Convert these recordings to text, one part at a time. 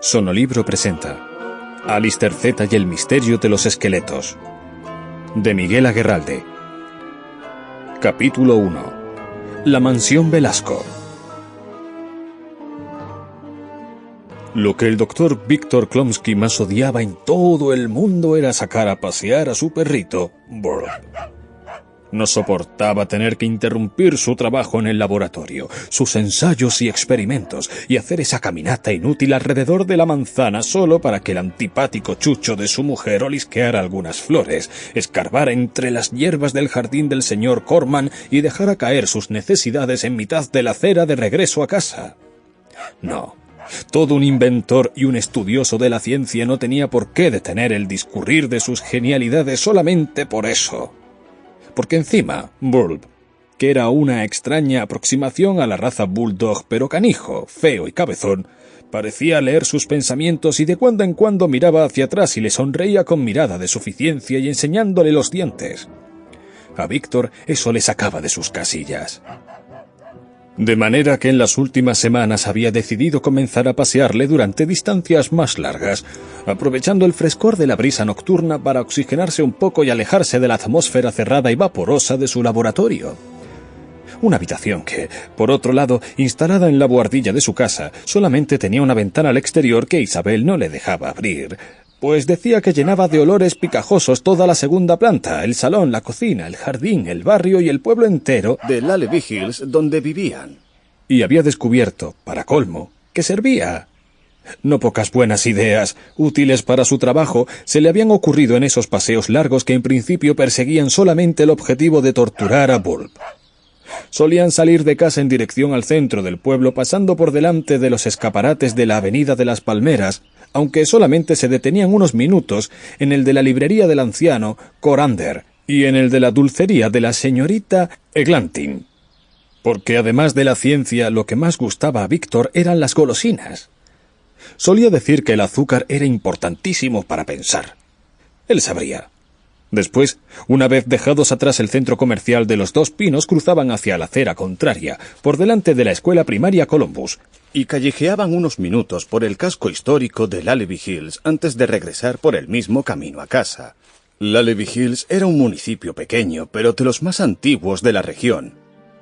Sonolibro presenta Alistair Z y el misterio de los esqueletos, de Miguel Aguerralde. Capítulo 1. La mansión Velasco. Lo que el doctor Víctor Klomsky más odiaba en todo el mundo era sacar a pasear a su perrito, Burl. No soportaba tener que interrumpir su trabajo en el laboratorio, sus ensayos y experimentos, y hacer esa caminata inútil alrededor de la manzana solo para que el antipático chucho de su mujer olisqueara algunas flores, escarbara entre las hierbas del jardín del señor Corman y dejara caer sus necesidades en mitad de la acera de regreso a casa. No. Todo un inventor y un estudioso de la ciencia no tenía por qué detener el discurrir de sus genialidades solamente por eso. Porque encima, Burl, que era una extraña aproximación a la raza bulldog, pero canijo, feo y cabezón, parecía leer sus pensamientos y de cuando en cuando miraba hacia atrás y le sonreía con mirada de suficiencia y enseñándole los dientes. A Víctor eso le sacaba de sus casillas. De manera que en las últimas semanas había decidido comenzar a pasearle durante distancias más largas, aprovechando el frescor de la brisa nocturna para oxigenarse un poco y alejarse de la atmósfera cerrada y vaporosa de su laboratorio. Una habitación que, por otro lado, instalada en la buhardilla de su casa, solamente tenía una ventana al exterior que Isabel no le dejaba abrir, pues decía que llenaba de olores picajosos toda la segunda planta, el salón, la cocina, el jardín, el barrio y el pueblo entero de Laleby Hills donde vivían. Y había descubierto, para colmo, que servía. No pocas buenas ideas, útiles para su trabajo, se le habían ocurrido en esos paseos largos que en principio perseguían solamente el objetivo de torturar a Bulb. Solían salir de casa en dirección al centro del pueblo pasando por delante de los escaparates de la Avenida de las Palmeras, aunque solamente se detenían unos minutos en el de la librería del anciano Corander y en el de la dulcería de la señorita Eglantin. Porque además de la ciencia, lo que más gustaba a Víctor eran las golosinas. Solía decir que el azúcar era importantísimo para pensar. Él sabría. Después, una vez dejados atrás el centro comercial de los Dos Pinos, cruzaban hacia la acera contraria, por delante de la escuela primaria Columbus, y callejeaban unos minutos por el casco histórico de Laleby Hills antes de regresar por el mismo camino a casa. Laleby Hills era un municipio pequeño, pero de los más antiguos de la región,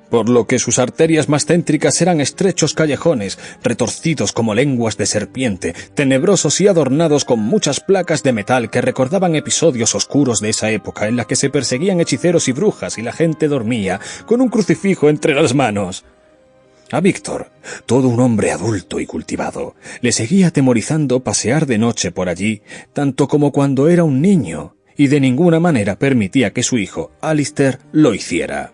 por lo que sus arterias más céntricas eran estrechos callejones, retorcidos como lenguas de serpiente, tenebrosos y adornados con muchas placas de metal que recordaban episodios oscuros de esa época en la que se perseguían hechiceros y brujas y la gente dormía con un crucifijo entre las manos. A Víctor, todo un hombre adulto y cultivado, le seguía atemorizando pasear de noche por allí, tanto como cuando era un niño, y de ninguna manera permitía que su hijo, Alistair, lo hiciera.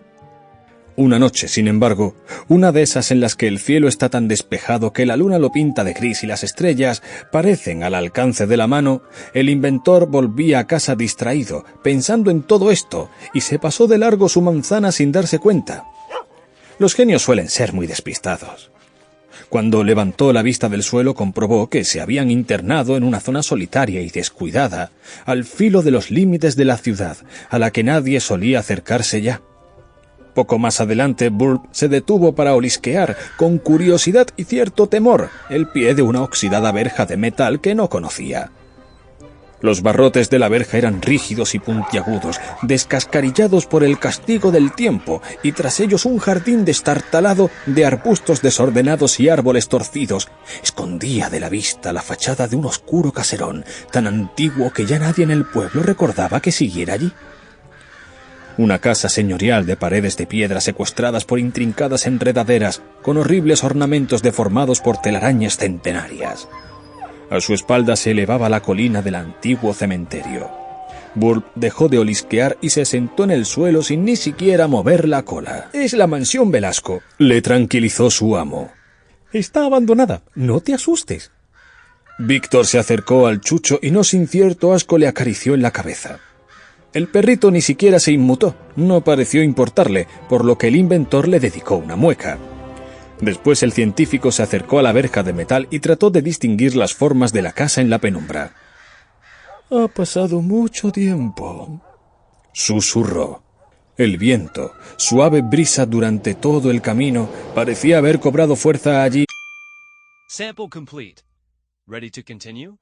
Una noche, sin embargo, una de esas en las que el cielo está tan despejado que la luna lo pinta de gris y las estrellas parecen al alcance de la mano, el inventor volvía a casa distraído, pensando en todo esto, y se pasó de largo su manzana sin darse cuenta. Los genios suelen ser muy despistados. Cuando levantó la vista del suelo comprobó que se habían internado en una zona solitaria y descuidada, al filo de los límites de la ciudad, a la que nadie solía acercarse ya. Poco más adelante, Burl se detuvo para olisquear, con curiosidad y cierto temor, el pie de una oxidada verja de metal que no conocía. Los barrotes de la verja eran rígidos y puntiagudos, descascarillados por el castigo del tiempo, y tras ellos un jardín destartalado de arbustos desordenados y árboles torcidos escondía de la vista la fachada de un oscuro caserón, tan antiguo que ya nadie en el pueblo recordaba que siguiera allí. Una casa señorial de paredes de piedra secuestradas por intrincadas enredaderas, con horribles ornamentos deformados por telarañas centenarias. A su espalda se elevaba la colina del antiguo cementerio. Burl dejó de olisquear y se sentó en el suelo sin ni siquiera mover la cola. «Es la mansión Velasco», le tranquilizó su amo. «Está abandonada, no te asustes». Víctor se acercó al chucho y no sin cierto asco le acarició en la cabeza. El perrito ni siquiera se inmutó, no pareció importarle, por lo que el inventor le dedicó una mueca. Después el científico se acercó a la verja de metal y trató de distinguir las formas de la casa en la penumbra. «Ha pasado mucho tiempo», susurró. El viento, suave brisa durante todo el camino, parecía haber cobrado fuerza allí. Sample complete. Ready to continue?